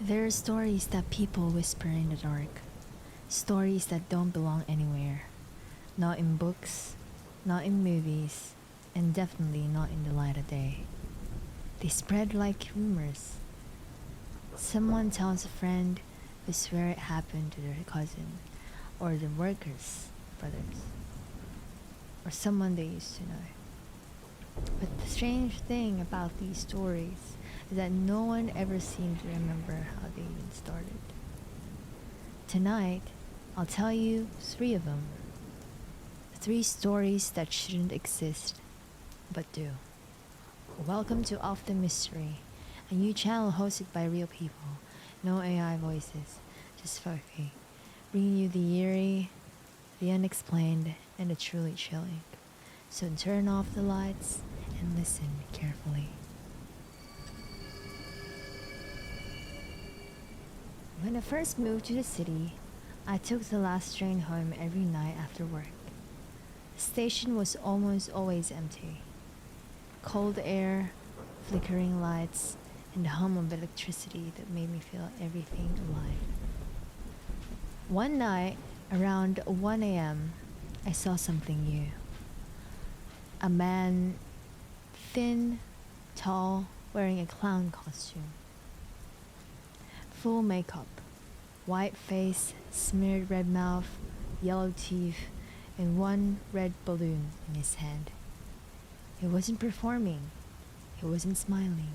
There are stories that people whisper in the dark, stories that don't belong anywhere, not in books, not in movies, and definitely not in the light of day. They spread like rumors. Someone tells a friend they swear it happened to their cousin, or the workers' brothers, or someone they used to know. But the strange thing about these stories is that no one ever seems to remember how they even started. Tonight, I'll tell you three of them. Three stories that shouldn't exist, but do. Welcome to Off the Mystery, a new channel hosted by real people, no AI voices, just Fofi, bringing you the eerie, the unexplained, and the truly chilling. So turn off the lights and listen carefully. When I first moved to the city, I took the last train home every night after work. The station was almost always empty. Cold air, flickering lights, and the hum of electricity that made me feel everything alive. One night, around 1 a.m., I saw something new. A man, thin, tall, wearing a clown costume. Full makeup, white face, smeared red mouth, yellow teeth, and one red balloon in his hand. He wasn't performing. He wasn't smiling.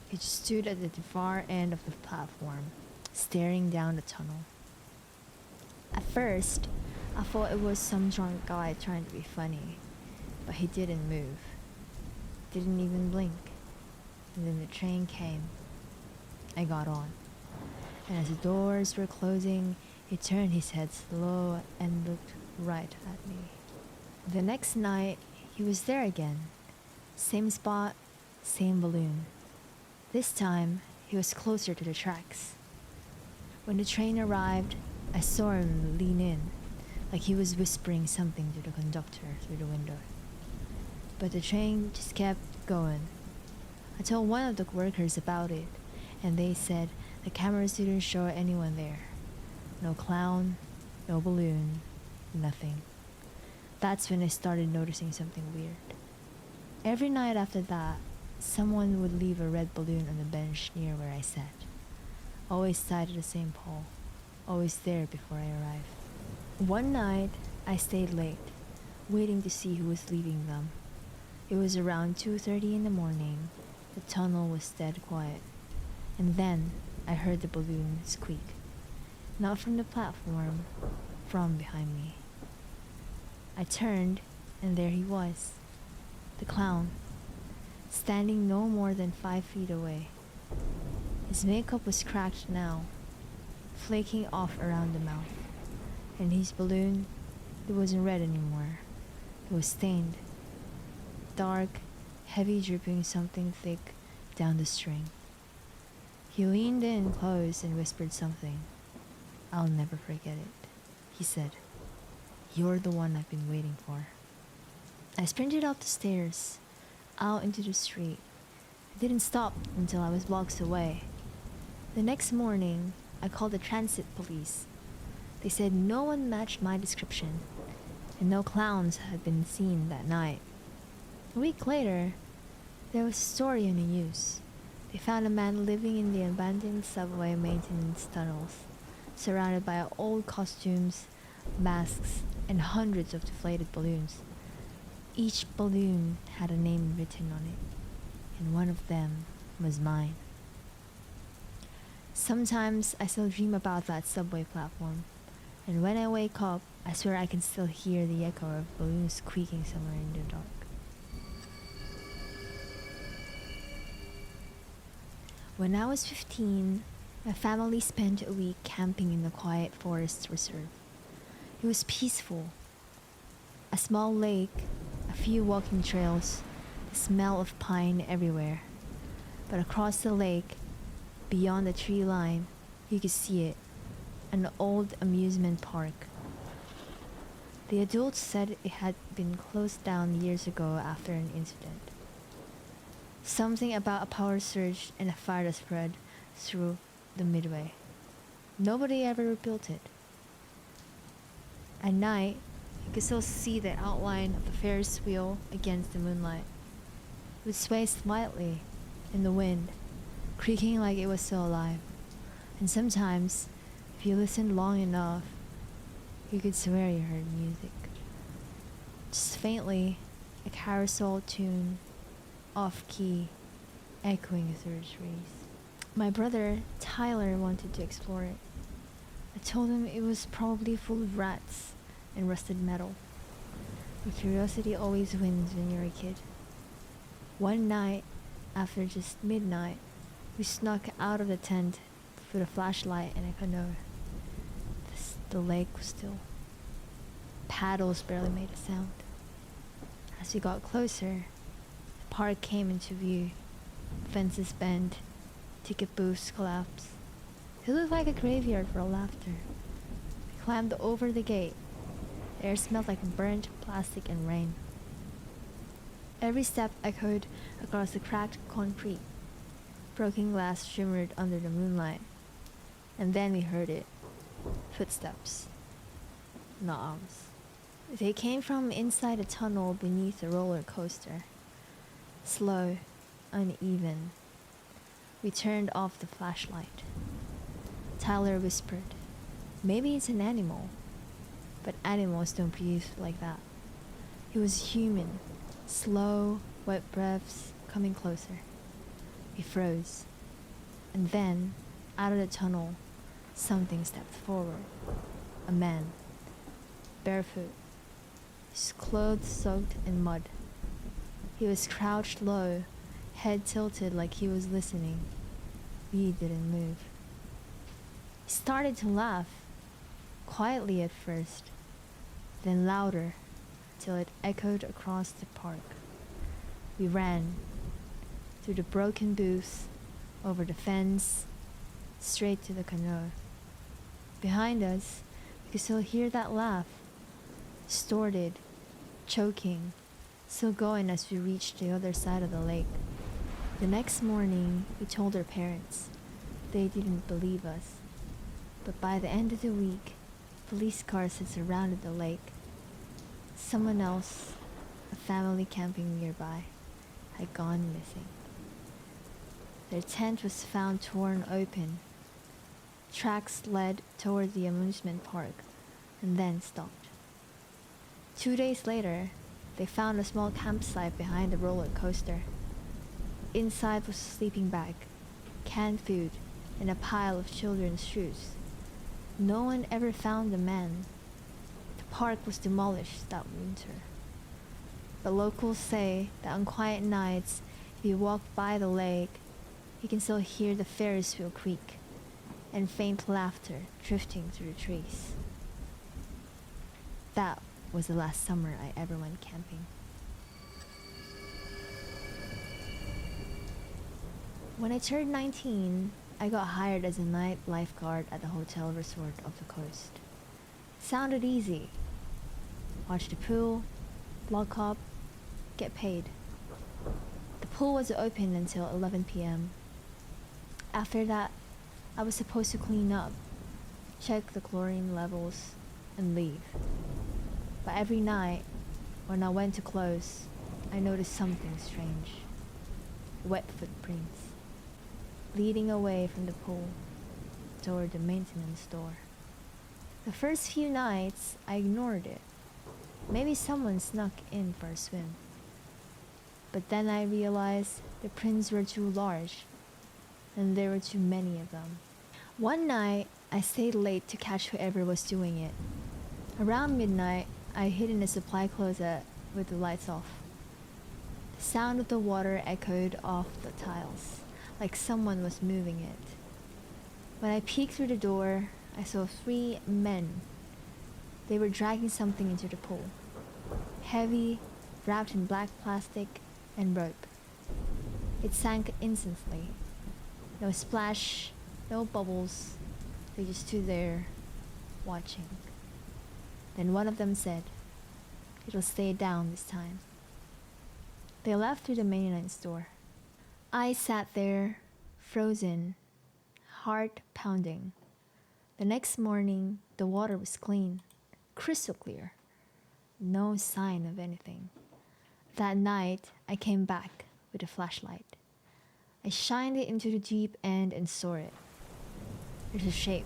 He just stood at the far end of the platform, staring down the tunnel. At first, I thought it was some drunk guy trying to be funny, but he didn't move. Didn't even blink. And then the train came. I got on. And as the doors were closing, he turned his head slow and looked right at me. The next night, he was there again. Same spot, same balloon. This time, he was closer to the tracks. When the train arrived, I saw him lean in, like he was whispering something to the conductor through the window. But the train just kept going. I told one of the workers about it, and they said the cameras didn't show anyone there. No clown, no balloon, nothing. That's when I started noticing something weird. Every night after that, someone would leave a red balloon on the bench near where I sat. Always tied to the same pole. Always there before I arrived. One night, I stayed late, waiting to see who was leaving them. It was around 2:30 in the morning. The tunnel was dead quiet. And then, I heard the balloon squeak. Not from the platform, from behind me. I turned, and there he was. The clown, standing no more than 5 feet away. His makeup was cracked now, flaking off around the mouth. And his balloon, it wasn't red anymore. It was stained. Dark, heavy dripping something thick down the string. He leaned in close and whispered something. "I'll never forget it," he said. "You're the one I've been waiting for." I sprinted up the stairs, out into the street. I didn't stop until I was blocks away. The next morning, I called the transit police. They said no one matched my description, and no clowns had been seen that night. A week later, there was a story in the news. They found a man living in the abandoned subway maintenance tunnels, surrounded by old costumes, masks, and hundreds of deflated balloons. Each balloon had a name written on it, and one of them was mine. Sometimes I still dream about that subway platform, and when I wake up, I swear I can still hear the echo of balloons squeaking somewhere in the dark. When I was 15, my family spent a week camping in the quiet forest reserve. It was peaceful. A small lake, a few walking trails, the smell of pine everywhere. But across the lake, beyond the tree line, you could see it, an old amusement park. The adults said it had been closed down years ago after an incident. Something about a power surge and a fire that spread through the midway. Nobody ever rebuilt it. At night, you could still see the outline of the Ferris wheel against the moonlight. It would sway slightly in the wind, creaking like it was still alive. And sometimes, if you listened long enough, you could swear you heard music. Just faintly, a carousel tune, off-key, echoing through the trees. My brother, Tyler, wanted to explore it. I told him it was probably full of rats and rusted metal. But curiosity always wins when you're a kid. One night, after just midnight, we snuck out of the tent with a flashlight and a canoe. The lake was still. Paddles barely made a sound. As we got closer, the park came into view. Fences bent, ticket booths collapsed. It looked like a graveyard for laughter. We climbed over the gate. The air smelled like burnt plastic and rain. Every step echoed across the cracked concrete. Broken glass shimmered under the moonlight. And then we heard it. Footsteps. Not ours. They came from inside a tunnel beneath a roller coaster. Slow, uneven. We turned off the flashlight. Tyler whispered, "Maybe it's an animal." But animals don't breathe like that. It was human. Slow, wet breaths coming closer. We froze. And then, out of the tunnel, something stepped forward. A man. Barefoot. His clothes soaked in mud. He was crouched low, head tilted like he was listening. We didn't move. He started to laugh, quietly at first, then louder, till it echoed across the park. We ran, through the broken booths, over the fence, straight to the canoe. Behind us, we could still hear that laugh, distorted, choking, still going as we reached the other side of the lake. The next morning, we told our parents. They didn't believe us. But by the end of the week, police cars had surrounded the lake. Someone else, a family camping nearby, had gone missing. Their tent was found torn open. Tracks led toward the amusement park and then stopped. 2 days later, they found a small campsite behind the roller coaster. Inside was a sleeping bag, canned food, and a pile of children's shoes. No one ever found the man. The park was demolished that winter. But locals say that on quiet nights, if you walk by the lake, you can still hear the Ferris wheel creak and faint laughter drifting through the trees. That was the last summer I ever went camping. When I turned 19, I got hired as a night lifeguard at the hotel resort of the coast. Sounded easy. Watch the pool, log up, get paid. The pool was open until 11 p.m. After that, I was supposed to clean up, check the chlorine levels, and leave. But every night, when I went to close, I noticed something strange. Wet footprints, leading away from the pool toward the maintenance door. The first few nights, I ignored it. Maybe someone snuck in for a swim. But then I realized the prints were too large, and there were too many of them. One night, I stayed late to catch whoever was doing it. Around midnight, I hid in a supply closet with the lights off. The sound of the water echoed off the tiles, like someone was moving it. When I peeked through the door, I saw 3 men. They were dragging something into the pool. Heavy, wrapped in black plastic and rope. It sank instantly. No splash, no bubbles. They just stood there, watching. Then one of them said, "It'll stay down this time." They left through the maintenance door. I sat there, frozen, heart pounding. The next morning, the water was clean, crystal clear. No sign of anything. That night, I came back with a flashlight. I shined it into the deep end and saw it. There's a shape,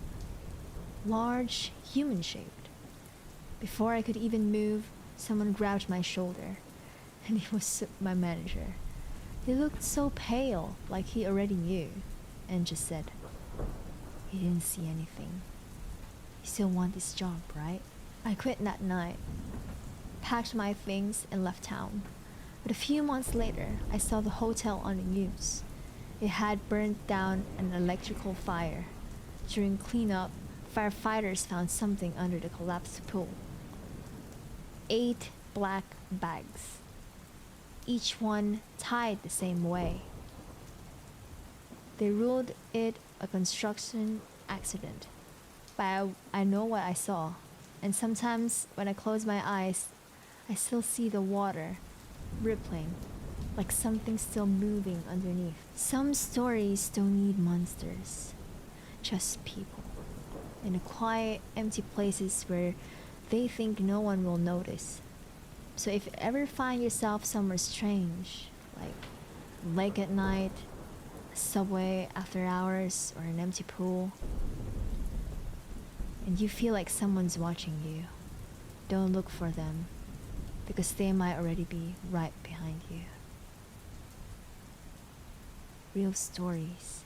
large, human shaped. Before I could even move, someone grabbed my shoulder, and it was my manager. He looked so pale, like he already knew, and just said, "You didn't see anything. You still want this job, right?" I quit that night, packed my things, and left town. But a few months later, I saw the hotel on the news. It had burnt down an electrical fire. During cleanup, firefighters found something under the collapsed pool. 8 black bags, each one tied the same way. They ruled it a construction accident, but I know what I saw, and sometimes when I close my eyes, I still see the water rippling, like something still moving underneath. Some stories don't need monsters, just people, in the quiet, empty places where they think no one will notice. So if you ever find yourself somewhere strange, like a lake at night, a subway after hours, or an empty pool, and you feel like someone's watching you, don't look for them, because they might already be right behind you. Real stories,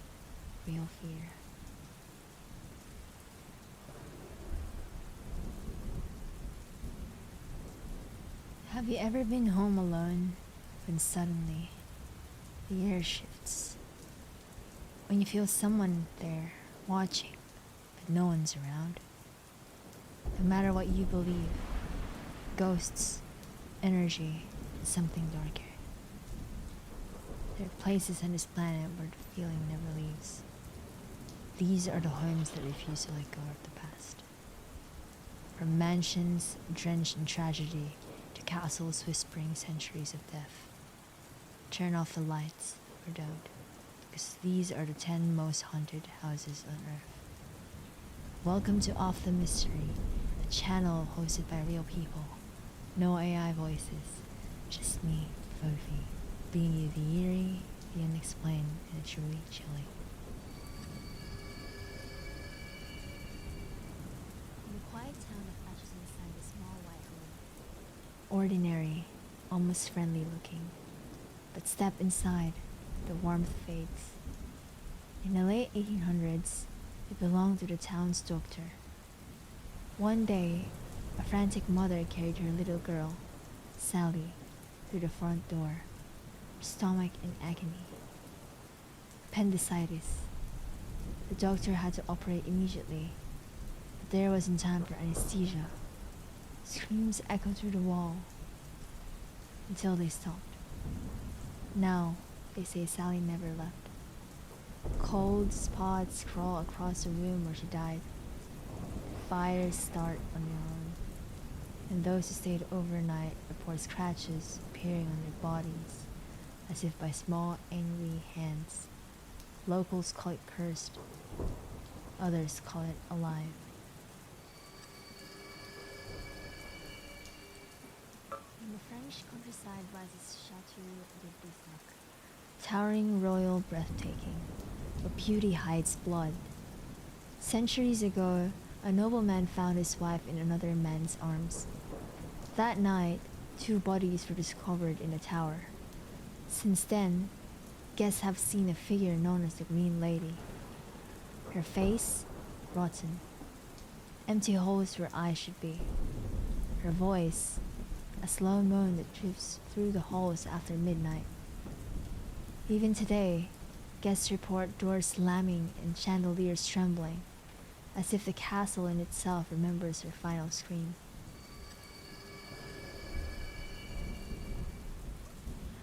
real fear. Have you ever been home alone when suddenly the air shifts? When you feel someone there watching, but no one's around? No matter what you believe, ghosts, energy, and something darker. There are places on this planet where the feeling never leaves. These are the homes that refuse to let go of the past. From mansions drenched in tragedy to castles whispering centuries of death. Turn off the lights, or don't, because these are the 10 most haunted houses on Earth. Welcome to Off the Mystery, a channel hosted by real people. No AI voices, just me, Fofi, bringing you the eerie, the unexplained, and the truly chilling. In the quiet town of Atchison inside a small white room. Ordinary, almost friendly looking. But step inside, the warmth fades. In the late 1800s, it belonged to the town's doctor. One day, a frantic mother carried her little girl, Sally, through the front door, her stomach in agony. Appendicitis. The doctor had to operate immediately, but there wasn't time for anesthesia. Screams echoed through the wall until they stopped. Now, they say Sally never left. Cold spots crawl across the room where she died. Fires start on their own. And those who stayed overnight report scratches appearing on their bodies, as if by small, angry hands. Locals call it cursed. Others call it alive. In the French countryside rises Chateau de Brissac, towering, royal, breathtaking, where beauty hides blood. Centuries ago, a nobleman found his wife in another man's arms. That night, 2 bodies were discovered in the tower. Since then, guests have seen a figure known as the Green Lady. Her face, rotten. Empty holes where eyes should be. Her voice, a slow moan that drifts through the halls after midnight. Even today, guests report doors slamming and chandeliers trembling, as if the castle in itself remembers her final scream.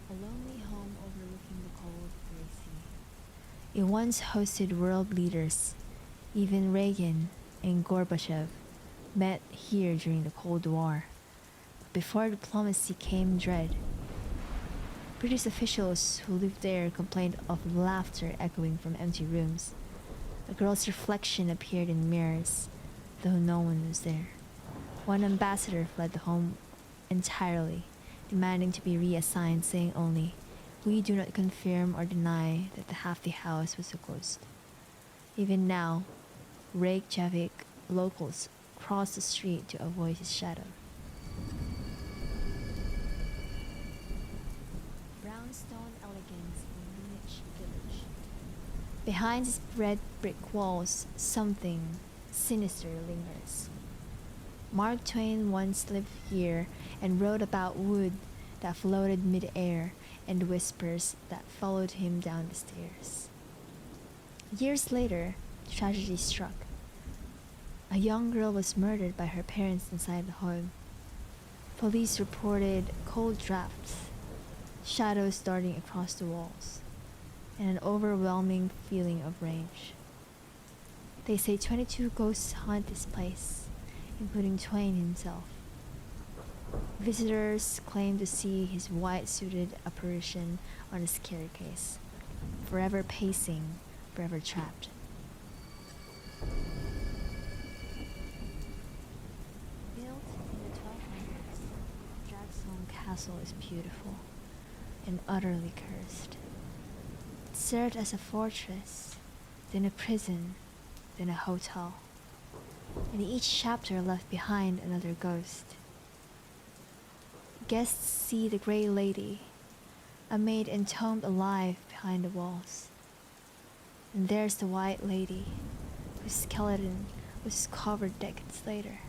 A lonely home overlooking the cold gray sea. It once hosted world leaders. Even Reagan and Gorbachev met here during the Cold War. Before diplomacy came dread. British officials who lived there complained of laughter echoing from empty rooms. A girl's reflection appeared in mirrors, though no one was there. One ambassador fled the home entirely, demanding to be reassigned, saying only, "We do not confirm or deny that the half the house was a ghost." Even now, Reykjavik locals cross the street to avoid his shadow. Brownstone elegance in Greenwich Village. Behind his red brick walls, something sinister lingers. Mark Twain once lived here and wrote about wood that floated mid-air and whispers that followed him down the stairs. Years later, tragedy struck. A young girl was murdered by her parents inside the home. Police reported cold drafts, shadows darting across the walls, and an overwhelming feeling of rage. They say 22 ghosts haunt this place, including Twain himself. Visitors claim to see his white-suited apparition on a staircase, forever pacing, forever trapped. Built in the 1200s, Dragsholm Castle is beautiful and utterly cursed. It served as a fortress, then a prison, then a hotel, and each chapter left behind another ghost. Guests see the Grey Lady, a maid entombed alive behind the walls. And there's the White Lady, whose skeleton was discovered decades later,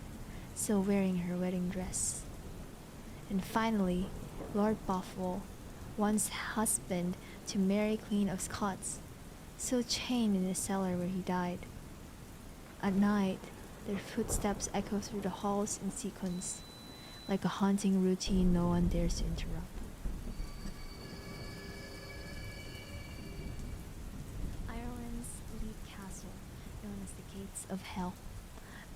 still wearing her wedding dress. And finally, Lord Bothwell, once husband to Mary Queen of Scots, still chained in the cellar where he died. At night, their footsteps echo through the halls in sequence, like a haunting routine no one dares to interrupt. Ireland's Leap Castle, known as the Gates of Hell.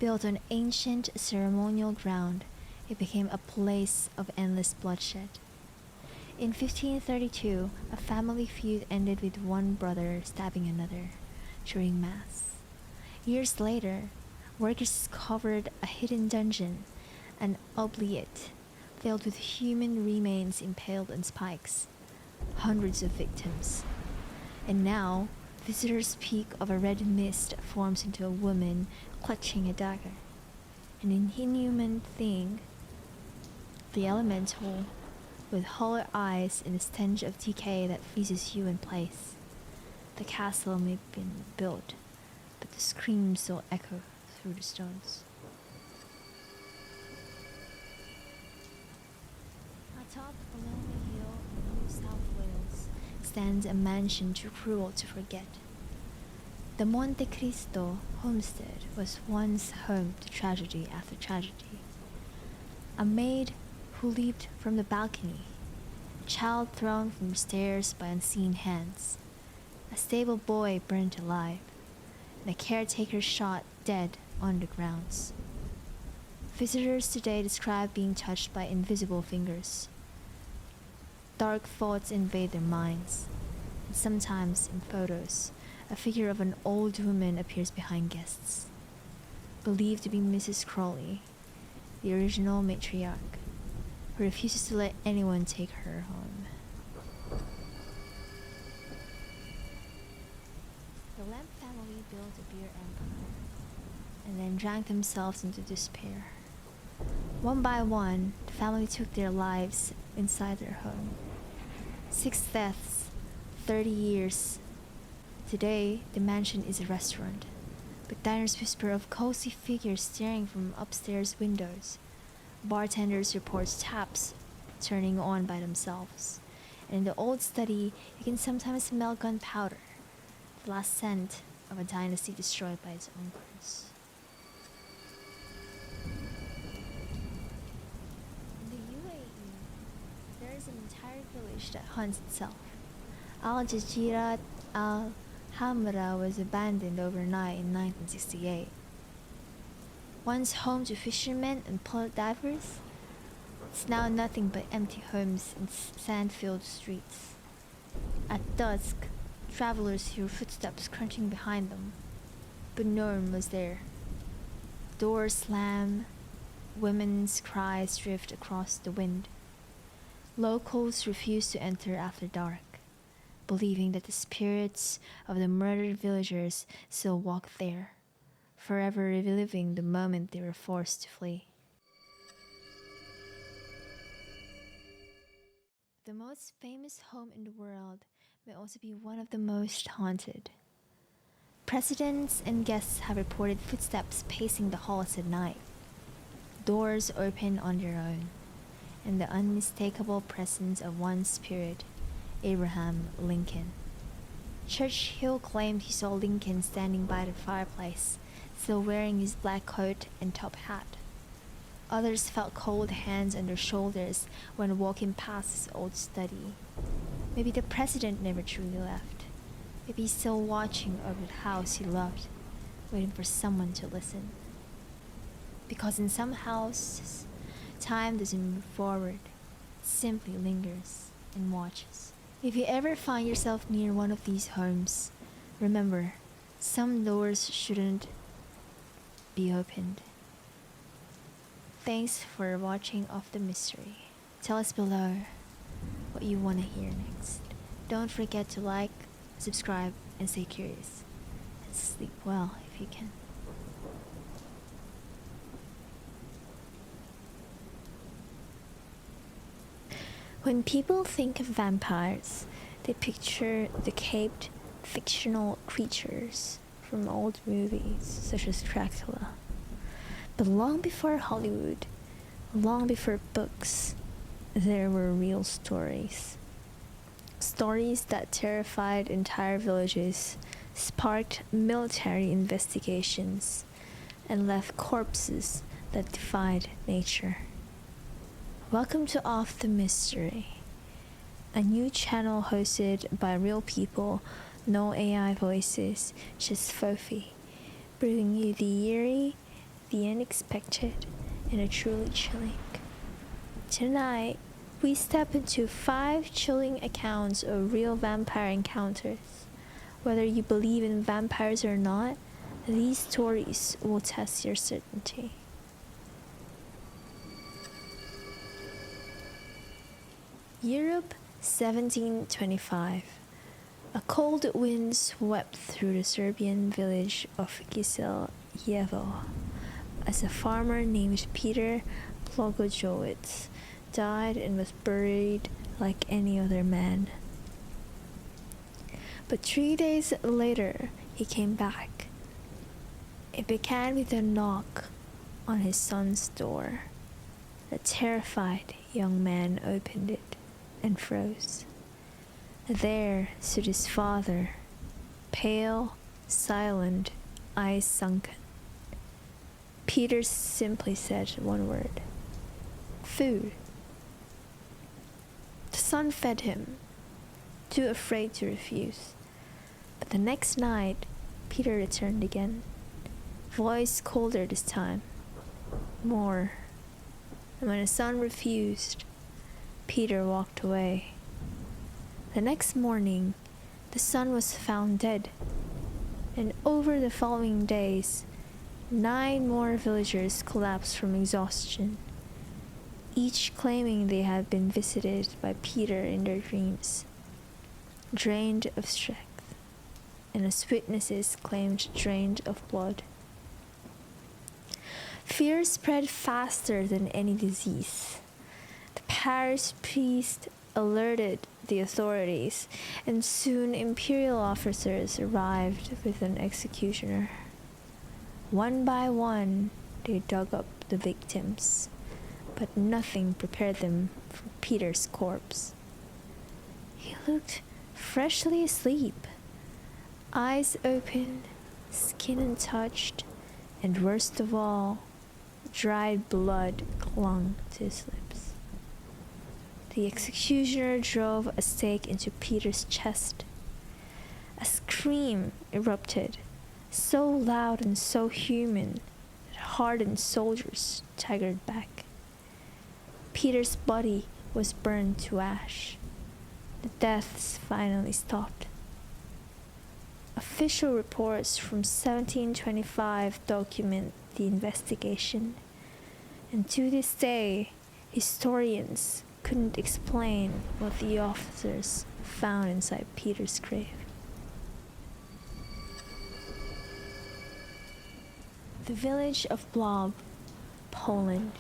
Built on ancient ceremonial ground, it became a place of endless bloodshed. In 1532, a family feud ended with one brother stabbing another during Mass. Years later, workers discovered a hidden dungeon, an oubliette, filled with human remains impaled on spikes. Hundreds of victims. And now, visitors peek of a red mist forms into a woman clutching a dagger. An inhuman thing. The elemental, with hollow eyes and a stench of decay that freezes you in place. The castle may have been built, but the screams still echo through the stones. Atop a lonely hill in New South Wales stands a mansion too cruel to forget. The Monte Cristo homestead was once home to tragedy after tragedy. A maid who leaped from the balcony, a child thrown from stairs by unseen hands, a stable boy burnt alive, and a caretaker shot dead on the grounds. Visitors today describe being touched by invisible fingers. Dark thoughts invade their minds, and sometimes in photos, a figure of an old woman appears behind guests, believed to be Mrs. Crawley, the original matriarch, who refuses to let anyone take her home. The Lamp family built a beer empire, and then drank themselves into despair. One by one, the family took their lives inside their home. 6 deaths, 30 years. Today, the mansion is a restaurant, but diners whisper of cozy figures staring from upstairs windows. Bartenders report taps turning on by themselves, and in the old study, you can sometimes smell gunpowder, the last scent of a dynasty destroyed by its own curse. In the UAE, there is an entire village that haunts itself. Al Jazeera Al Hamra was abandoned overnight in 1968. Once home to fishermen and pole divers, it's now nothing but empty homes and sand-filled streets. At dusk, travelers hear footsteps crunching behind them. but no one was there. Doors slam, women's cries drift across the wind. Locals refused to enter after dark, believing that the spirits of the murdered villagers still walked there, forever reliving the moment they were forced to flee. The most famous home in the world may also be one of the most haunted. Presidents and guests have reported footsteps pacing the halls at night, doors open on their own, and the unmistakable presence of one spirit, Abraham Lincoln. Churchill claimed he saw Lincoln standing by the fireplace, still wearing his black coat and top hat. Others felt cold hands on their shoulders when walking past his old study. Maybe the president never truly left. Maybe he's still watching over the house he loved, waiting for someone to listen. Because in some houses, time doesn't move forward, it simply lingers and watches. If you ever find yourself near one of these homes, remember, some doors shouldn't be opened. Thanks for watching Off the Mystery. Tell us below what you want to hear next. Don't forget to like, subscribe, and stay curious. And sleep well if you can. When people think of vampires, they picture the caped, fictional creatures from old movies such as Dracula. But long before Hollywood, long before books, there were real stories. Stories that terrified entire villages, sparked military investigations, and left corpses that defied nature. Welcome to Off the Mystery, a new channel hosted by real people, no AI voices, just Fofi, bringing you the eerie, the unexpected, and the truly chilling. Tonight, we step into 5 chilling accounts of real vampire encounters. Whether you believe in vampires or not, these stories will test your certainty. Europe, 1725. A cold wind swept through the Serbian village of Kiseljevo as a farmer named Peter Plogojowicz died and was buried like any other man. But 3 days later, he came back. It began with a knock on his son's door. The terrified young man opened it and froze. There stood his father, pale, silent, eyes sunken. Peter simply said one word: food. The son fed him, too afraid to refuse. But the next night, Peter returned again, voice colder this time. More. And when the son refused, Peter walked away. The next morning, the son was found dead, and over the following days, 9 more villagers collapsed from exhaustion, each claiming they had been visited by Peter in their dreams, drained of strength, and as witnesses claimed drained of blood. Fear spread faster than any disease. The parish priest alerted the authorities, and soon imperial officers arrived with an executioner. One by one, they dug up the victims, but nothing prepared them for Peter's corpse. He looked freshly asleep, eyes open, skin untouched, and worst of all, dried blood clung to his lips. The executioner drove a stake into Peter's chest. A scream erupted, so loud and so human that hardened soldiers staggered back. Peter's body was burned to ash. The deaths finally stopped. Official reports from 1725 document the investigation, and to this day, historians couldn't explain what the officers found inside Peter's grave. The village of Blob, Poland.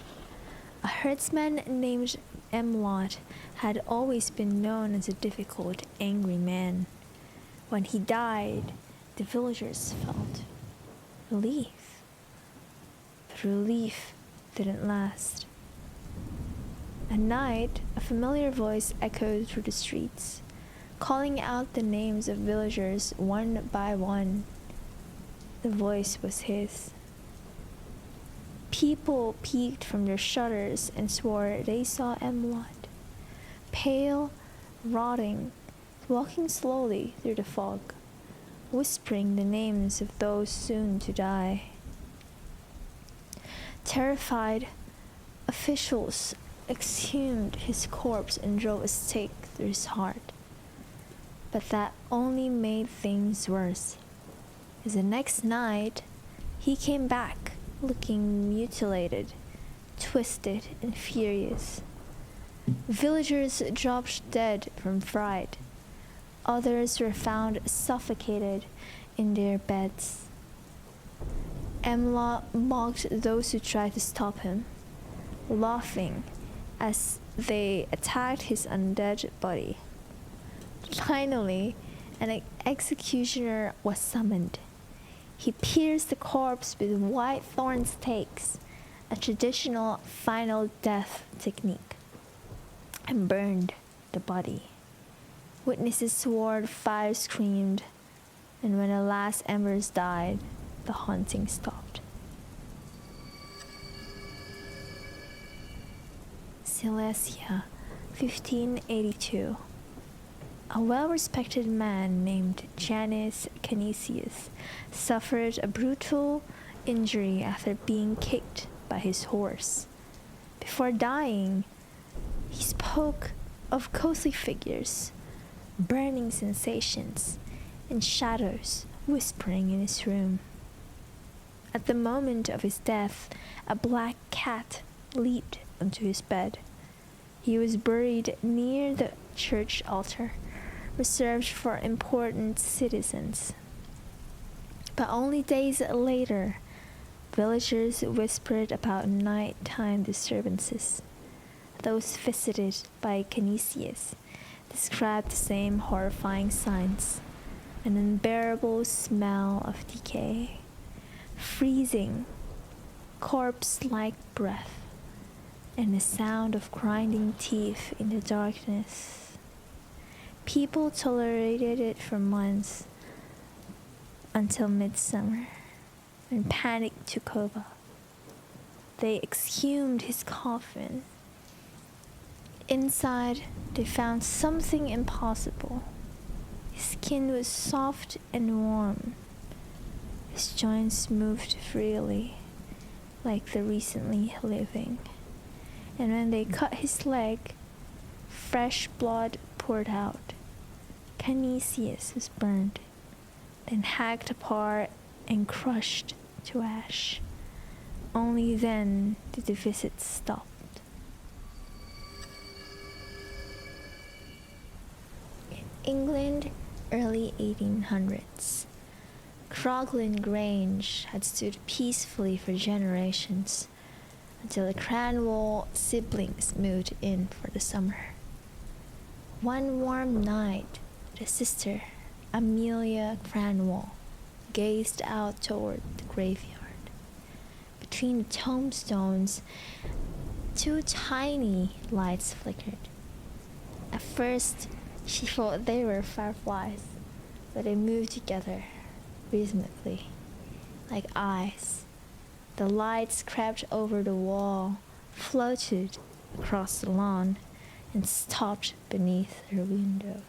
A herdsman named Emlot had always been known as a difficult, angry man. When he died, the villagers felt relief. But relief didn't last. At night, a familiar voice echoed through the streets, calling out the names of villagers one by one. The voice was his. People peeked from their shutters and swore they saw Emlot, pale, rotting, walking slowly through the fog, whispering the names of those soon to die. Terrified, officials exhumed his corpse and drove a stake through his heart. But that only made things worse, as the next night he came back looking mutilated, twisted, and furious. Villagers dropped dead from fright. Others were found suffocated in their beds. Emla mocked those who tried to stop him, laughing as they attacked his undead body. Finally, an executioner was summoned. He pierced the corpse with white thorn stakes, a traditional final death technique, and burned the body. Witnesses swore, fire screamed, and when the last embers died, the haunting stopped. Silesia, 1582. A well-respected man named Janus Canisius suffered a brutal injury after being kicked by his horse. Before dying, he spoke of ghostly figures, burning sensations, and shadows whispering in his room. At the moment of his death, a black cat leaped onto his bed. He was buried near the church altar, reserved for important citizens. But only days later, villagers whispered about nighttime disturbances. Those visited by Canisius described the same horrifying signs: an unbearable smell of decay, freezing, corpse-like breath, and the sound of grinding teeth in the darkness. People tolerated it for months, until midsummer, when panic took over. They exhumed his coffin. Inside, they found something impossible. His skin was soft and warm. His joints moved freely, like the recently living. And when they cut his leg, fresh blood poured out. Canisius was burned, then hacked apart and crushed to ash. Only then did the visits stop. In England, early 1800s, Crogland Grange had stood peacefully for generations until the Cranwell siblings moved in for the summer. One warm night, the sister, Amelia Cranwell, gazed out toward the graveyard. Between the tombstones, two tiny lights flickered. At first, she thought they were fireflies, but they moved together rhythmically, like eyes. The lights crept over the wall, floated across the lawn, and stopped beneath her window.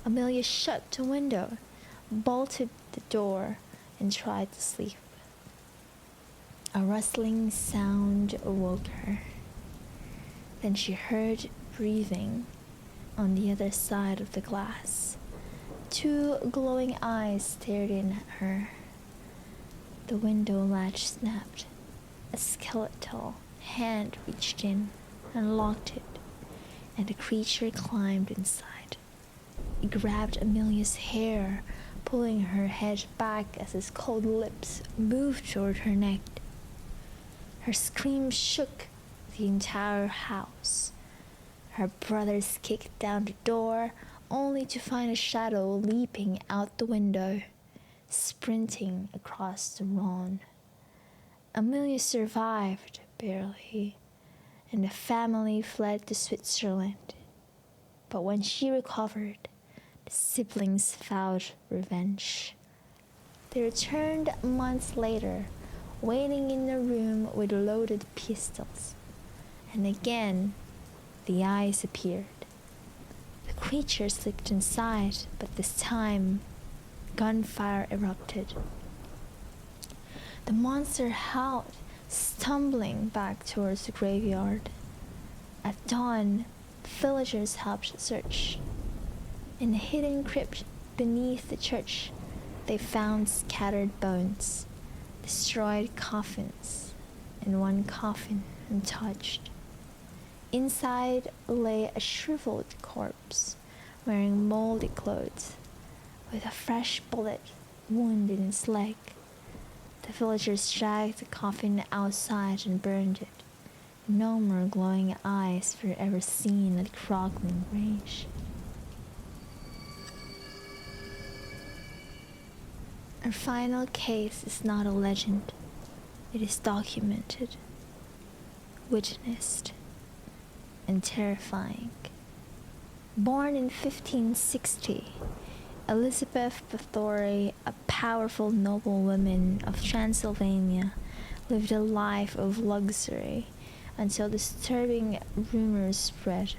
Amelia shut the window, bolted the door, and tried to sleep. A rustling sound awoke her. Then she heard breathing on the other side of the glass. Two glowing eyes stared in at her. The window latch snapped. A skeletal hand reached in, unlocked it, and the creature climbed inside. It grabbed Amelia's hair, pulling her head back as his cold lips moved toward her neck. Her scream shook the entire house. Her brothers kicked down the door, only to find a shadow leaping out the window, sprinting across the lawn. Amelia survived, barely, and the family fled to Switzerland. But when she recovered, the siblings vowed revenge. They returned months later, waiting in a room with loaded pistols. And again, the eyes appeared. The creature slipped inside, but this time, gunfire erupted. The monster howled, stumbling back towards the graveyard. At dawn, villagers helped search. In a hidden crypt beneath the church, they found scattered bones, destroyed coffins, and one coffin untouched. Inside lay a shriveled corpse, wearing moldy clothes, with a fresh bullet wound in its leg. The villagers dragged the coffin outside and burned it. No more glowing eyes were ever seen at Crogling Grange. Our final case is not a legend. It is documented, witnessed, and terrifying. Born in 1560, Elizabeth Bathory, a powerful noblewoman of Transylvania, lived a life of luxury until disturbing rumors spread.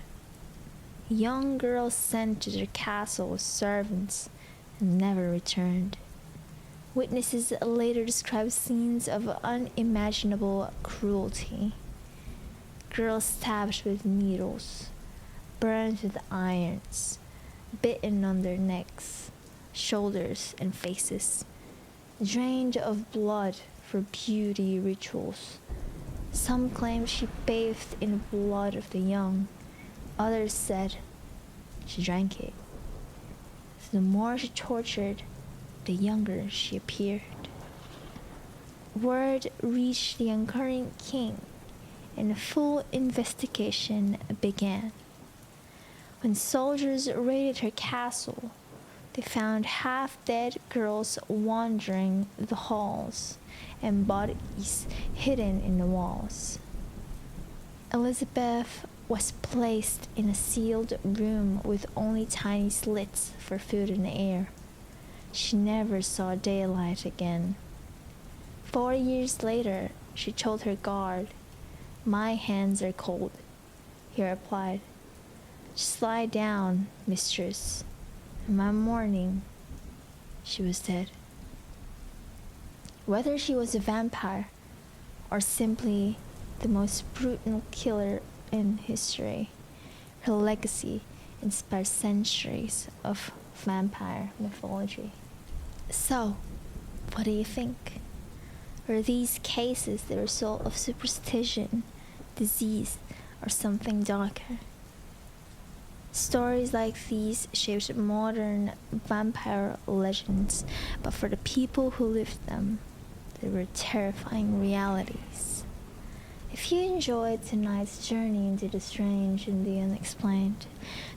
Young girls sent to their castle as servants and never returned. Witnesses later described scenes of unimaginable cruelty. Girls stabbed with needles, burned with irons, bitten on their necks, shoulders, and faces, drained of blood for beauty rituals. Some claimed she bathed in the blood of the young. Others said she drank it. So the more she tortured, the younger she appeared. Word reached the young king, and a full investigation began. When soldiers raided her castle, they found half-dead girls wandering the halls and bodies hidden in the walls. Elizabeth was placed in a sealed room with only tiny slits for food and air. She never saw daylight again. 4 years later, she told her guard, "My hands are cold." He replied, "Just lie down, mistress." And by morning, she was dead. Whether she was a vampire or simply the most brutal killer in history, her legacy inspires centuries of vampire mythology. So, what do you think? Were these cases the result of superstition, disease, or something darker? Stories like these shaped modern vampire legends, but for the people who lived them, they were terrifying realities. If you enjoyed tonight's journey into the strange and the unexplained,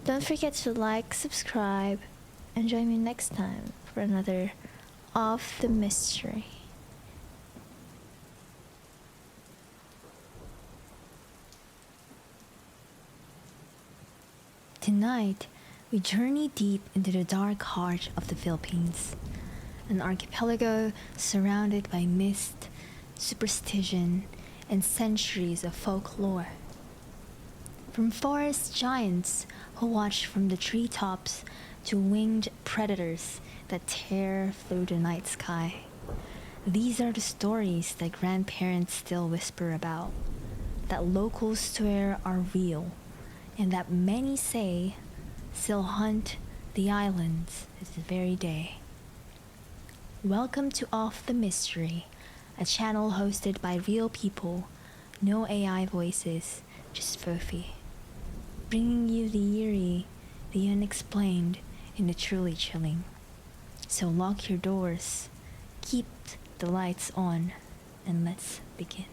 don't forget to like, subscribe, and join me next time for another Of the Mystery. Tonight, we journey deep into the dark heart of the Philippines, an archipelago surrounded by mist, superstition, and centuries of folklore. From forest giants who watch from the treetops to winged predators that tear through the night sky. These are the stories that grandparents still whisper about, that locals swear are real, and that many say still haunt the islands this very day. Welcome to Off the Mystery, a channel hosted by real people, no AI voices, just Fofi, bringing you the eerie, the unexplained, and the truly chilling. So lock your doors, keep the lights on, and let's begin.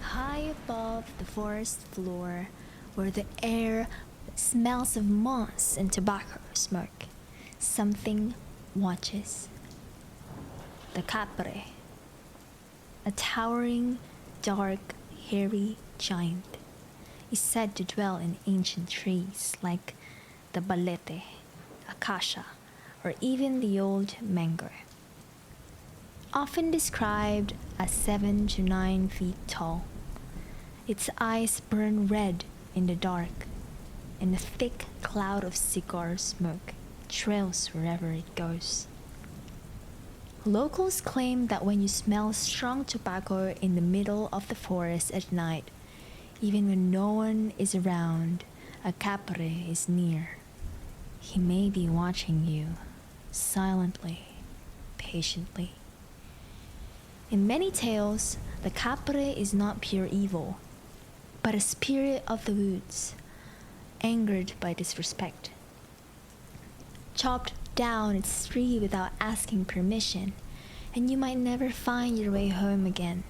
High above the forest floor, where the air smells of moss and tobacco smoke, something watches. The capre, a towering, dark, hairy giant, is said to dwell in ancient trees like the balete, acacia, or even the old mango. Often described as 7 to 9 feet tall, its eyes burn red in the dark, and a thick cloud of cigar smoke trails wherever it goes. Locals claim that when you smell strong tobacco in the middle of the forest at night, even when no one is around, a capre is near. He may be watching you, silently, patiently. In many tales, the capre is not pure evil, but a spirit of the woods, angered by disrespect. Chopped down its tree without asking permission, and you might never find your way home again.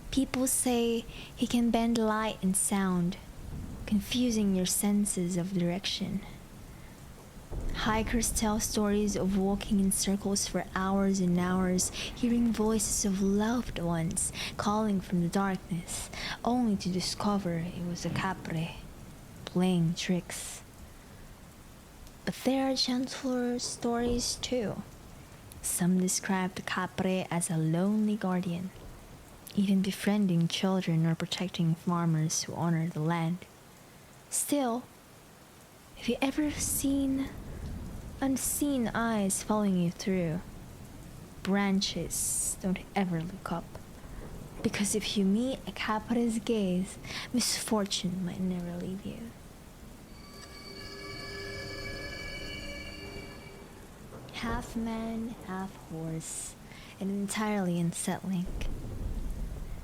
People say he can bend light and sound, confusing your senses of direction. Hikers tell stories of walking in circles for hours and hours, hearing voices of loved ones calling from the darkness, only to discover it was a capre playing tricks. But there are gentler stories too. Some describe the capre as a lonely guardian, even befriending children or protecting farmers who honor the land. Still, have you ever seen unseen eyes following you through branches? Don't ever look up, because if you meet a capre's gaze, misfortune might never leave you. Half man, half horse, and entirely unsettling.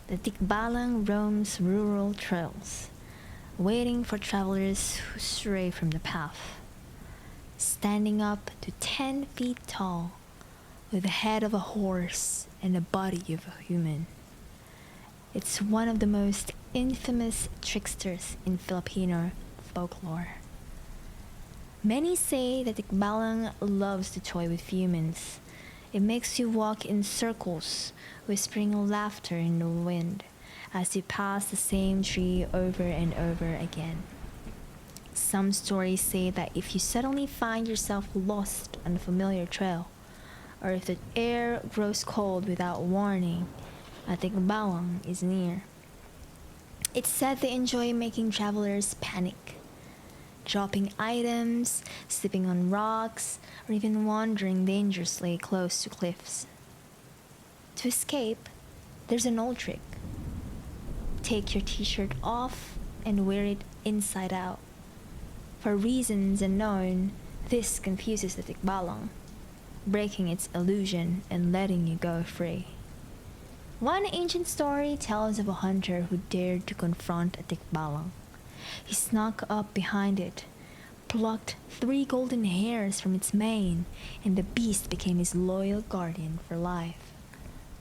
The tikbalang roams rural trails, waiting for travelers who stray from the path. Standing up to 10 feet tall, with the head of a horse and the body of a human. It's one of the most infamous tricksters in Filipino folklore. Many say that tikbalang loves to toy with humans. It makes you walk in circles, whispering laughter in the wind as you pass the same tree over and over again. Some stories say that if you suddenly find yourself lost on a familiar trail, or if the air grows cold without warning, a tikbalang is near. It's said they enjoy making travelers panic, dropping items, slipping on rocks, or even wandering dangerously close to cliffs. To escape, there's an old trick. Take your t-shirt off and wear it inside out. For reasons unknown, this confuses the tikbalang, breaking its illusion and letting you go free. One ancient story tells of a hunter who dared to confront a tikbalang. He snuck up behind it, plucked 3 golden hairs from its mane, and the beast became his loyal guardian for life.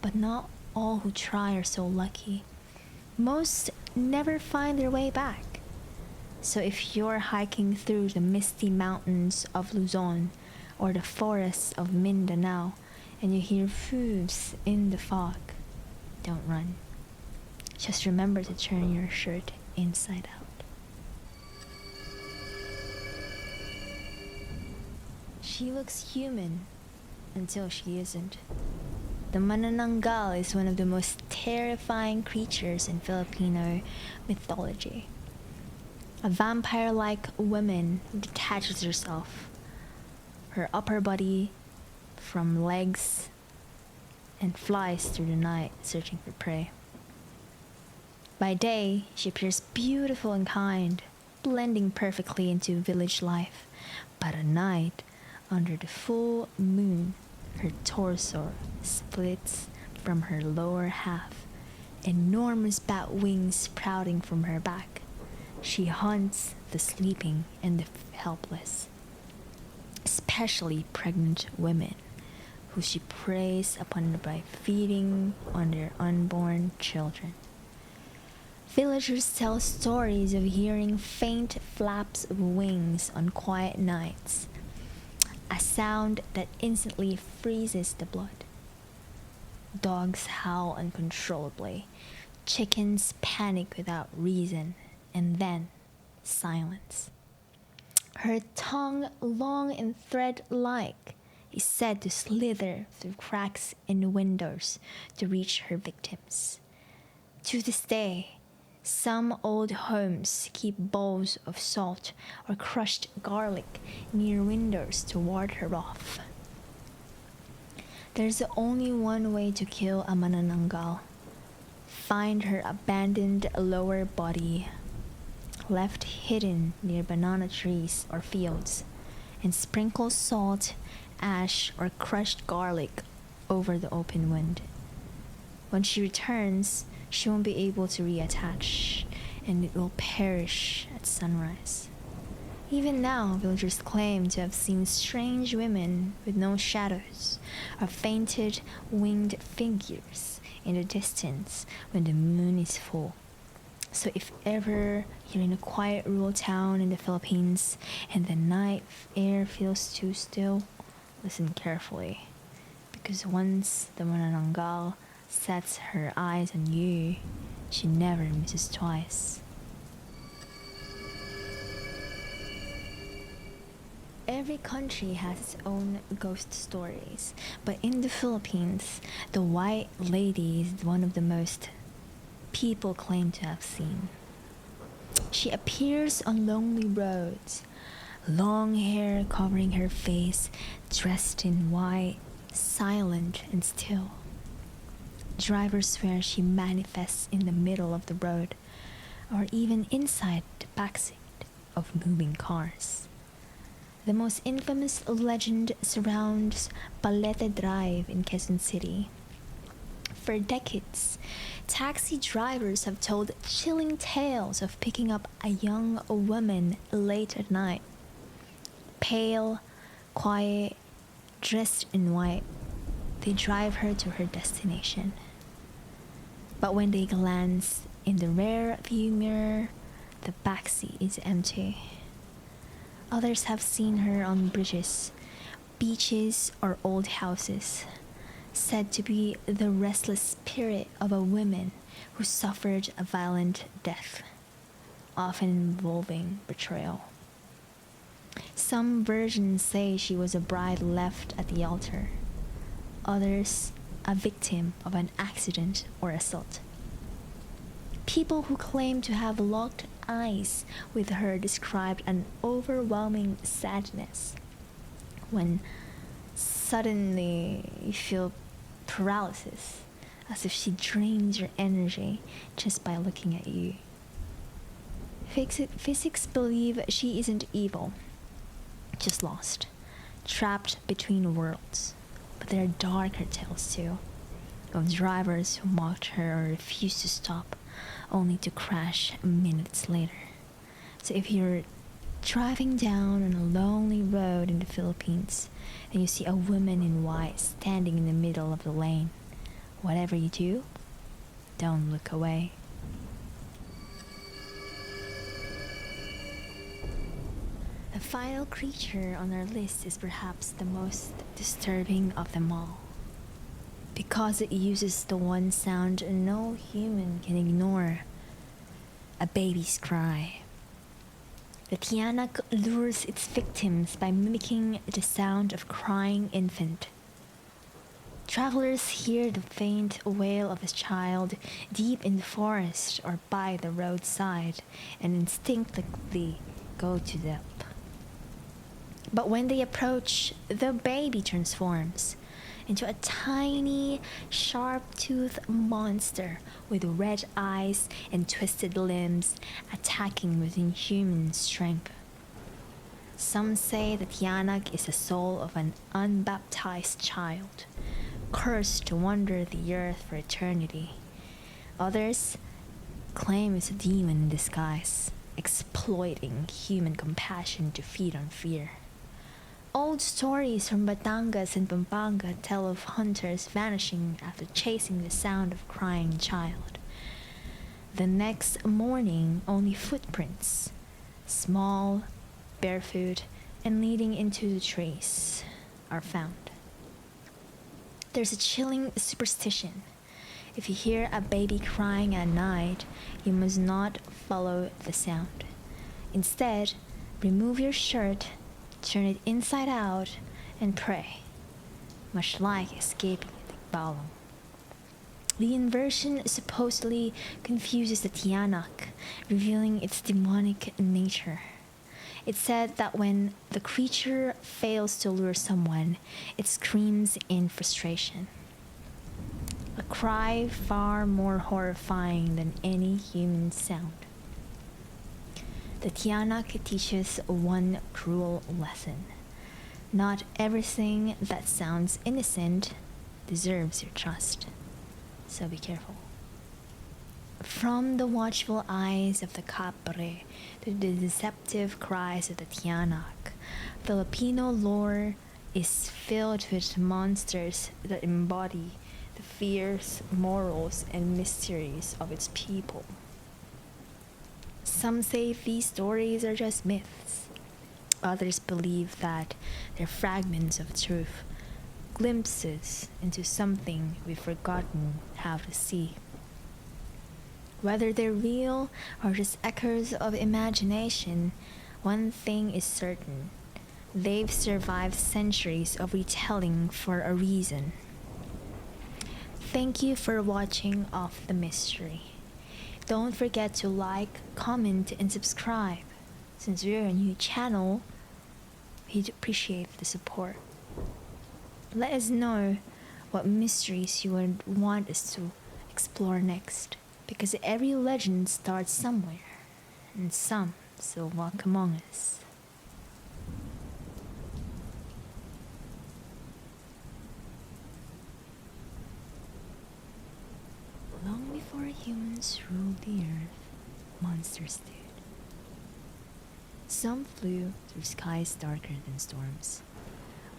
But not all who try are so lucky. Most never find their way back. So if you're hiking through the misty mountains of Luzon or the forests of Mindanao and you hear hooves in the fog, don't run. Just remember to turn your shirt inside out. She looks human until she isn't. The manananggal is one of the most terrifying creatures in Filipino mythology. A vampire-like woman who detaches herself, her upper body from legs, and flies through the night searching for prey. By day, she appears beautiful and kind, blending perfectly into village life. But at night, under the full moon, her torso splits from her lower half, enormous bat wings sprouting from her back. She hunts the sleeping and the helpless, especially pregnant women, who she preys upon by feeding on their unborn children. Villagers tell stories of hearing faint flaps of wings on quiet nights, a sound that instantly freezes the blood. Dogs howl uncontrollably, chickens panic without reason, and then silence. Her tongue, long and thread-like, is said to slither through cracks in windows to reach her victims. To this day, some old homes keep bowls of salt or crushed garlic near windows to ward her off. There's only one way to kill a manananggal. Find her abandoned lower body, left hidden near banana trees or fields, and sprinkle salt, ash, or crushed garlic over the open wound. When she returns, she won't be able to reattach, and it will perish at sunrise. Even now, villagers claim to have seen strange women with no shadows, or fainted winged figures in the distance when the moon is full. So if ever you're in a quiet rural town in the Philippines and the night air feels too still, listen carefully. Because once the manananggal sets her eyes on you, she never misses twice. Every country has its own ghost stories, but in the Philippines, the White Lady is one of the most people claim to have seen. She appears on lonely roads, long hair covering her face, dressed in white, silent and still. Drivers swear she manifests in the middle of the road, or even inside the backseat of moving cars. The most infamous legend surrounds Balete Drive in Quezon City. For decades, taxi drivers have told chilling tales of picking up a young woman late at night. Pale, quiet, dressed in white, they drive her to her destination. But when they glance in the rear view mirror, the backseat is empty. Others have seen her on bridges, beaches, or old houses, said to be the restless spirit of a woman who suffered a violent death, often involving betrayal. Some versions say she was a bride left at the altar, others a victim of an accident or assault. People who claim to have locked eyes with her described an overwhelming sadness when suddenly you feel paralysis, as if she drains your energy just by looking at you. Physics believe she isn't evil, just lost, trapped between worlds. But there are darker tales too, of drivers who mocked her or refused to stop, only to crash minutes later. So if you're driving down on a lonely road in the Philippines and you see a woman in white standing in the middle of the lane, whatever you do, don't look away. The final creature on our list is perhaps the most disturbing of them all, because it uses the one sound no human can ignore: a baby's cry. The tiyanak lures its victims by mimicking the sound of crying infant. Travelers hear the faint wail of a child deep in the forest or by the roadside and instinctively go to depth. But when they approach, the baby transforms, into a tiny, sharp-toothed monster with red eyes and twisted limbs, attacking with inhuman strength. Some say that Tianak is the soul of an unbaptized child, cursed to wander the earth for eternity. Others claim it's a demon in disguise, exploiting human compassion to feed on fear. Old stories from Batangas and Pampanga tell of hunters vanishing after chasing the sound of a crying child. The next morning, only footprints, small, barefoot, and leading into the trees, are found. There's a chilling superstition. If you hear a baby crying at night, you must not follow the sound. Instead, remove your shirt, turn it inside out, and pray, much like escaping the Tikbalang. The inversion supposedly confuses the Tiyanak, revealing its demonic nature. It's said that when the creature fails to lure someone, it screams in frustration. A cry far more horrifying than any human sound. The Tiyanak teaches one cruel lesson. Not everything that sounds innocent deserves your trust. So be careful. From the watchful eyes of the Kapre to the deceptive cries of the Tiyanak, Filipino lore is filled with monsters that embody the fears, morals, and mysteries of its people. Some say these stories are just myths. Others believe that they're fragments of truth, glimpses into something we've forgotten how to see. Whether they're real or just echoes of imagination, one thing is certain. They've survived centuries of retelling for a reason. Thank you for watching Off the Mystery. Don't forget to like, comment, and subscribe. Since we're a new channel, we'd appreciate the support. Let us know what mysteries you would want us to explore next, because every legend starts somewhere, and some still walk among us. Long before humans ruled the earth, monsters did. Some flew through skies darker than storms.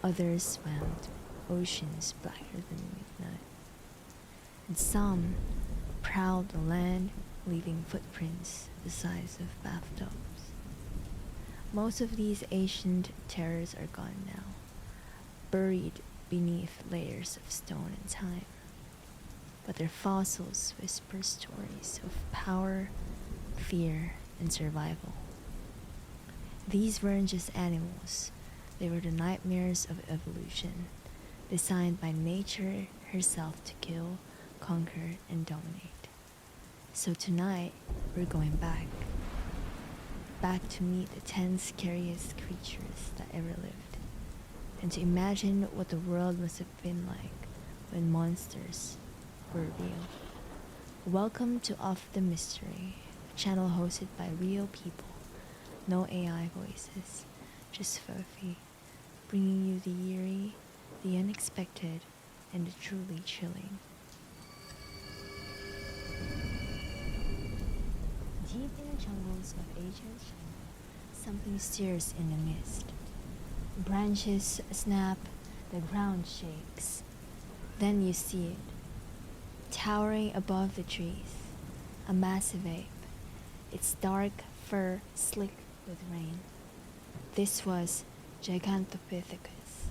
Others swam through oceans blacker than midnight. And some prowled the land, leaving footprints the size of bathtubs. Most of these ancient terrors are gone now, buried beneath layers of stone and time. But their fossils whisper stories of power, fear, and survival. These weren't just animals, they were the nightmares of evolution, designed by nature herself to kill, conquer, and dominate. So tonight, we're going back. Back to meet the 10 scariest creatures that ever lived, and to imagine what the world must have been like when monsters were real. Welcome to Off the Mystery, a channel hosted by real people. No AI voices, just Fofi, bringing you the eerie, the unexpected, and the truly chilling. Deep in the jungles of ancient China, something stirs in the mist. Branches snap, the ground shakes. Then you see it, towering above the trees, a massive ape, its dark fur slick with rain. This was Gigantopithecus,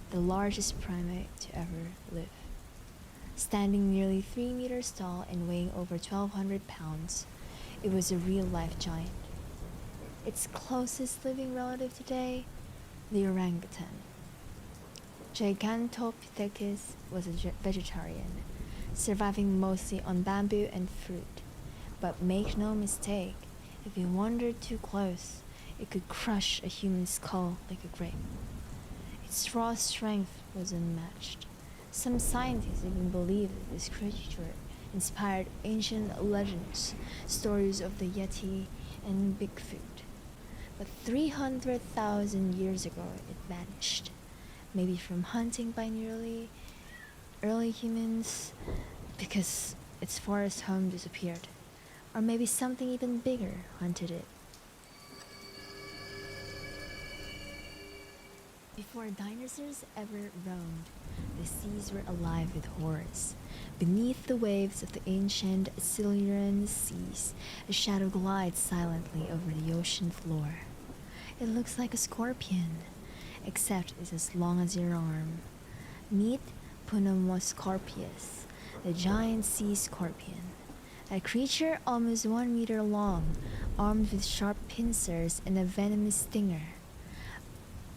the largest primate to ever live. Standing nearly 3 meters tall and weighing over 1,200 pounds, it was a real-life giant. Its closest living relative today, the orangutan. Gigantopithecus was a vegetarian, surviving mostly on bamboo and fruit. But make no mistake, if you wandered too close, it could crush a human skull like a grape. Its raw strength was unmatched, Some scientists even believe that this creature inspired ancient legends, stories of the Yeti and Bigfoot. But 300,000 years ago, it vanished. Maybe from hunting by nearly early humans, because its forest home disappeared. Or maybe something even bigger hunted it. Before dinosaurs ever roamed, the seas were alive with horrors. Beneath the waves of the ancient Silurian seas, a shadow glides silently over the ocean floor. It looks like a scorpion, except it's as long as your arm. Meet Punomoscorpius, the giant sea scorpion. A creature almost 1 meter long, armed with sharp pincers and a venomous stinger.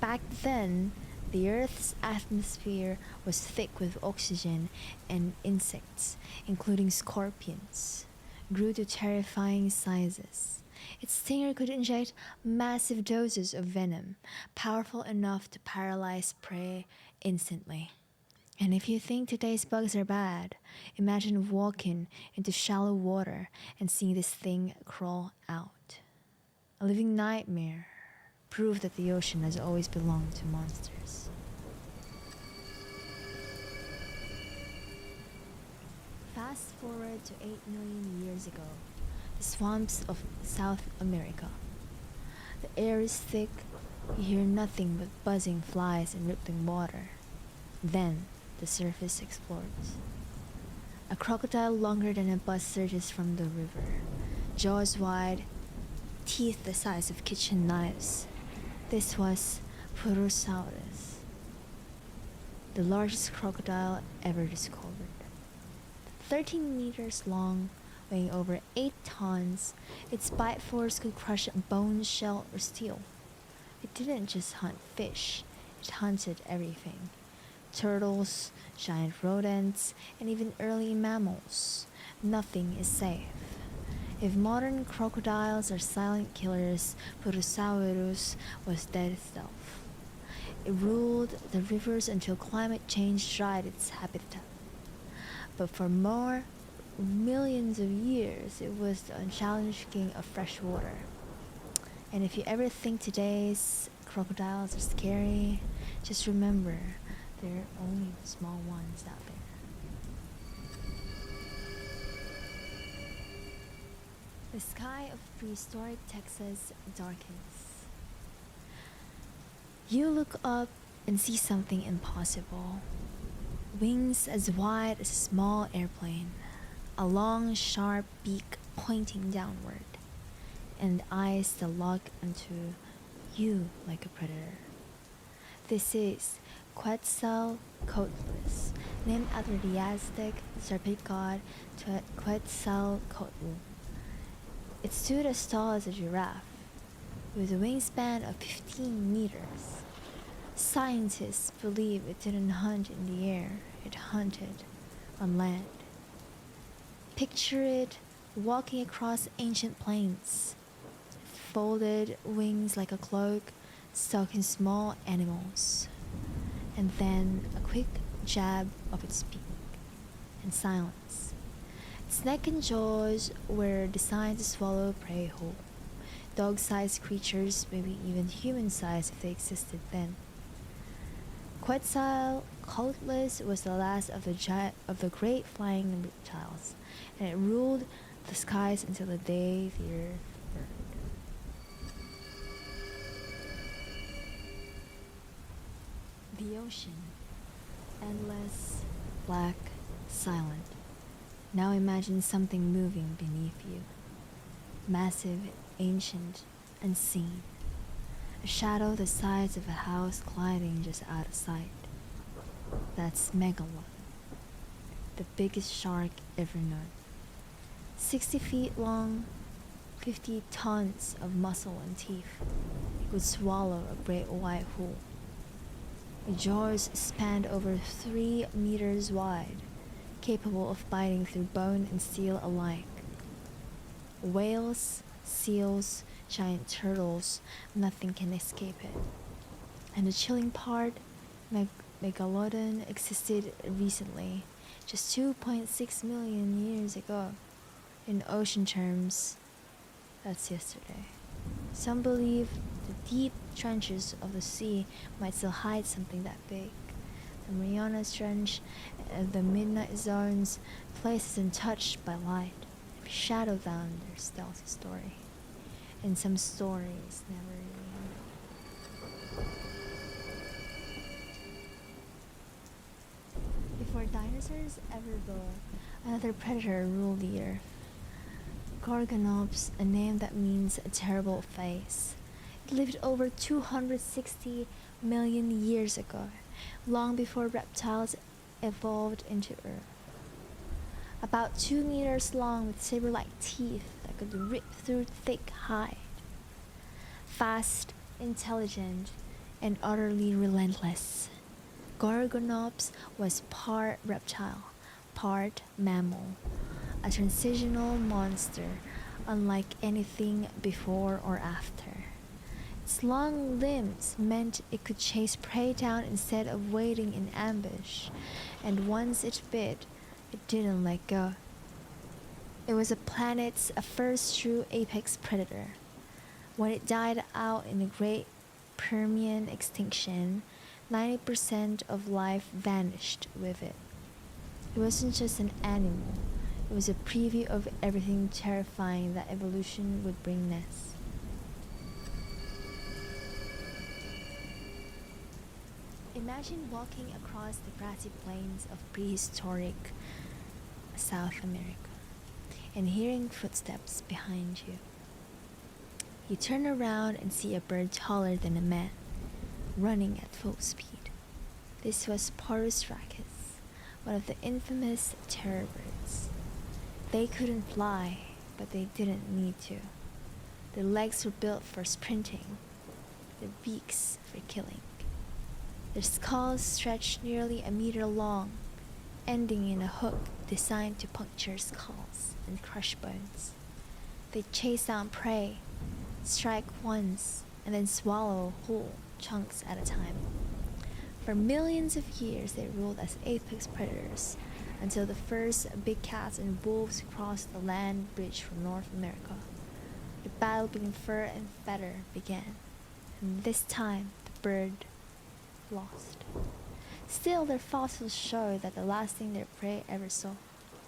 Back then, the Earth's atmosphere was thick with oxygen, and insects, including scorpions, grew to terrifying sizes. Its stinger could inject massive doses of venom, powerful enough to paralyze prey instantly. And if you think today's bugs are bad, imagine walking into shallow water and seeing this thing crawl out. A living nightmare, proof that the ocean has always belonged to monsters. Fast forward to 8 million years ago, the swamps of South America. The air is thick, you hear nothing but buzzing flies and rippling water. Then, the surface explodes. A crocodile longer than a bus surges from the river, jaws wide, teeth the size of kitchen knives. This was Purosaurus, the largest crocodile ever discovered. 13 meters long, weighing over 8 tons, its bite force could crush bone, shell, or steel. It didn't just hunt fish, it hunted everything. Turtles, giant rodents, and even early mammals. Nothing is safe. If modern crocodiles are silent killers, Purosaurus was dead itself. It ruled the rivers until climate change dried its habitat. But for more millions of years, it was the unchallenged king of fresh water. And if you ever think today's crocodiles are scary, just remember, they're only the small ones out there. The sky of prehistoric Texas darkens. You look up and see something impossible. Wings as wide as a small airplane, a long, sharp beak pointing downward, and eyes that lock onto you like a predator. This is Quetzalcoatlus, named after the Aztec serpent god Quetzalcoatl. It stood as tall as a giraffe, with a wingspan of 15 meters. Scientists believe it didn't hunt in the air, it hunted on land. Picture it walking across ancient plains, folded wings like a cloak, stalking small animals, and then a quick jab of its beak, and silence. Its neck and jaws were designed to swallow prey whole. Dog-sized creatures, maybe even human-sized if they existed then. Quetzalcoatlus was the last of the great flying reptiles, and it ruled the skies until the day the earth burned. The ocean, endless, black, silent. Now imagine something moving beneath you. Massive, ancient, unseen. A shadow the size of a house gliding just out of sight. That's Megalon, the biggest shark ever known. 60 feet long, 50 tons of muscle and teeth. It could swallow a great white whale. The jaws spanned over 3 meters wide, capable of biting through bone and steel alike. Whales, seals, giant turtles, nothing can escape it. And the chilling part, Megalodon existed recently, just 2.6 million years ago. In ocean terms, that's yesterday. Some believe the deep trenches of the sea might still hide something that big. The Mariana Trench and the midnight zones, places untouched by light, have shadowed down their stealthy story. And some stories never really end. Before dinosaurs ever go, another predator ruled the earth. Gorgonops, a name that means a terrible face. It lived over 260 million years ago, long before reptiles evolved into Earth. About 2 meters long with saber-like teeth that could rip through thick hide. Fast, intelligent, and utterly relentless. Gorgonops was part reptile, part mammal, a transitional monster unlike anything before or after. Its long limbs meant it could chase prey down instead of waiting in ambush, and once it bit, it didn't let go. It was a planet's first true apex predator. When it died out in the Great Permian extinction, 90% of life vanished with it. It wasn't just an animal, it was a preview of everything terrifying that evolution would bring next. Imagine walking across the grassy plains of prehistoric South America and hearing footsteps behind you. You turn around and see a bird taller than a man, running at full speed. This was Porus racus, one of the infamous terror birds. They couldn't fly, but they didn't need to. Their legs were built for sprinting, their beaks for killing. Their skulls stretched nearly a meter long, ending in a hook designed to puncture skulls and crush bones. They chase down prey, strike once, and then swallow whole chunks at a time. For millions of years, they ruled as apex predators until the first big cats and wolves crossed the land bridge from North America. The battle between fur and feather began, and this time the bird lost. Still, their fossils show that the last thing their prey ever saw,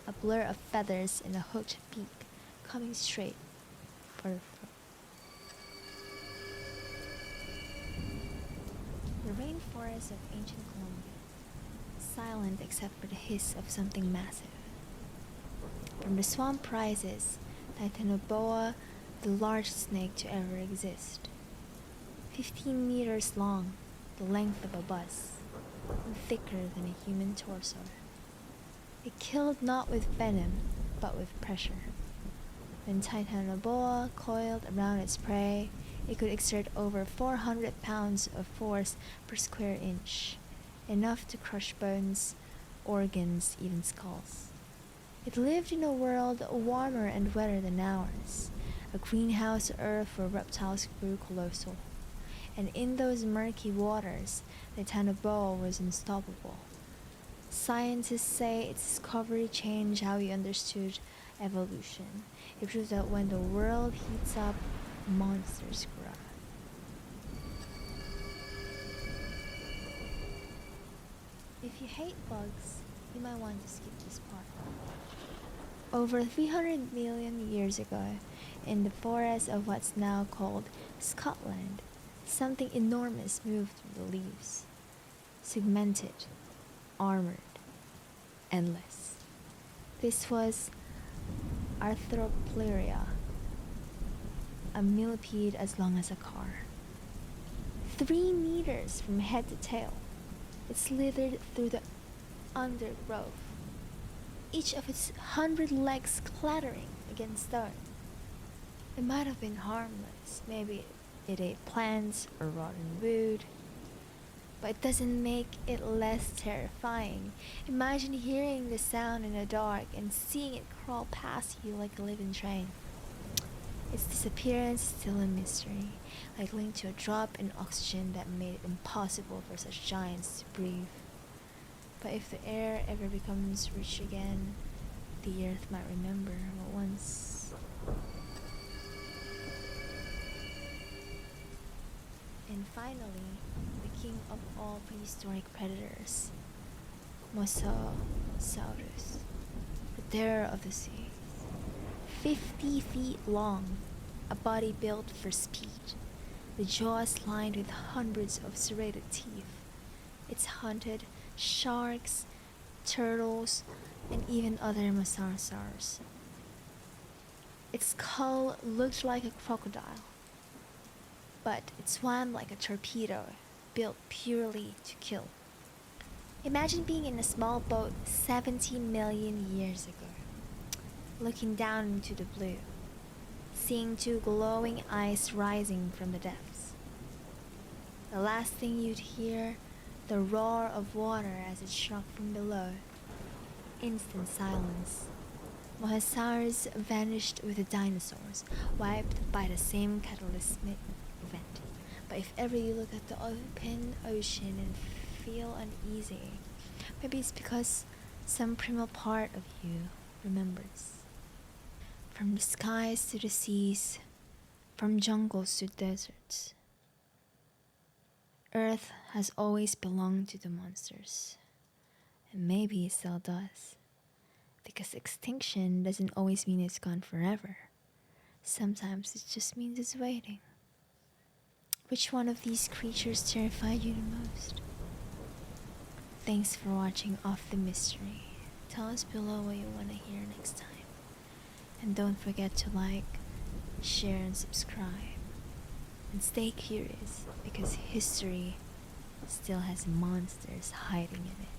a blur of feathers and a hooked beak coming straight for the throat. The rainforests of ancient Colombia, silent except for the hiss of something massive. From the swamp rises Titanoboa, the largest snake to ever exist. 15 meters long, the length of a bus, and thicker than a human torso. It killed not with venom, but with pressure. When Titanoboa coiled around its prey, it could exert over 400 pounds of force per square inch, enough to crush bones, organs, even skulls. It lived in a world warmer and wetter than ours, a greenhouse Earth where reptiles grew colossal. And in those murky waters, the Titanoboa was unstoppable. Scientists say its discovery changed how we understood evolution. It proves that when the world heats up, monsters grow. If you hate bugs, you might want to skip this part. Over 300 million years ago, in the forests of what's now called Scotland, something enormous moved through the leaves. Segmented, armored, endless. This was Arthropleria, a millipede as long as a car. 3 meters from head to tail, it slithered through the undergrowth, each of its 100 legs clattering against stone. It might have been harmless, maybe it ate plants or rotten wood, but it doesn't make it less terrifying. Imagine hearing the sound in the dark and seeing it crawl past you like a living train. Its disappearance is still a mystery, like linked to a drop in oxygen that made it impossible for such giants to breathe. But if the air ever becomes rich again, the earth might remember what once. And finally, the king of all prehistoric predators, Mosasaurus, the terror of the sea. 50 feet long, a body built for speed, the jaws lined with hundreds of serrated teeth. It's hunted sharks, turtles, and even other mosasaurs. Its skull looked like a crocodile, but it swam like a torpedo, built purely to kill. Imagine being in a small boat 70 million years ago, looking down into the blue, seeing two glowing eyes rising from the depths. The last thing you'd hear, the roar of water as it struck from below. Instant silence. Mosasaurs vanished with the dinosaurs, wiped by the same cataclysmic event. But if ever you look at the open ocean and feel uneasy, maybe it's because some primal part of you remembers. From the skies to the seas, from jungles to deserts, Earth has always belonged to the monsters. And maybe it still does. Because extinction doesn't always mean it's gone forever. Sometimes it just means it's waiting. Which one of these creatures terrified you the most? Thanks for watching Off the Mystery. Tell us below what you want to hear next time. And don't forget to like, share, and subscribe. And stay curious, because history still has monsters hiding in it.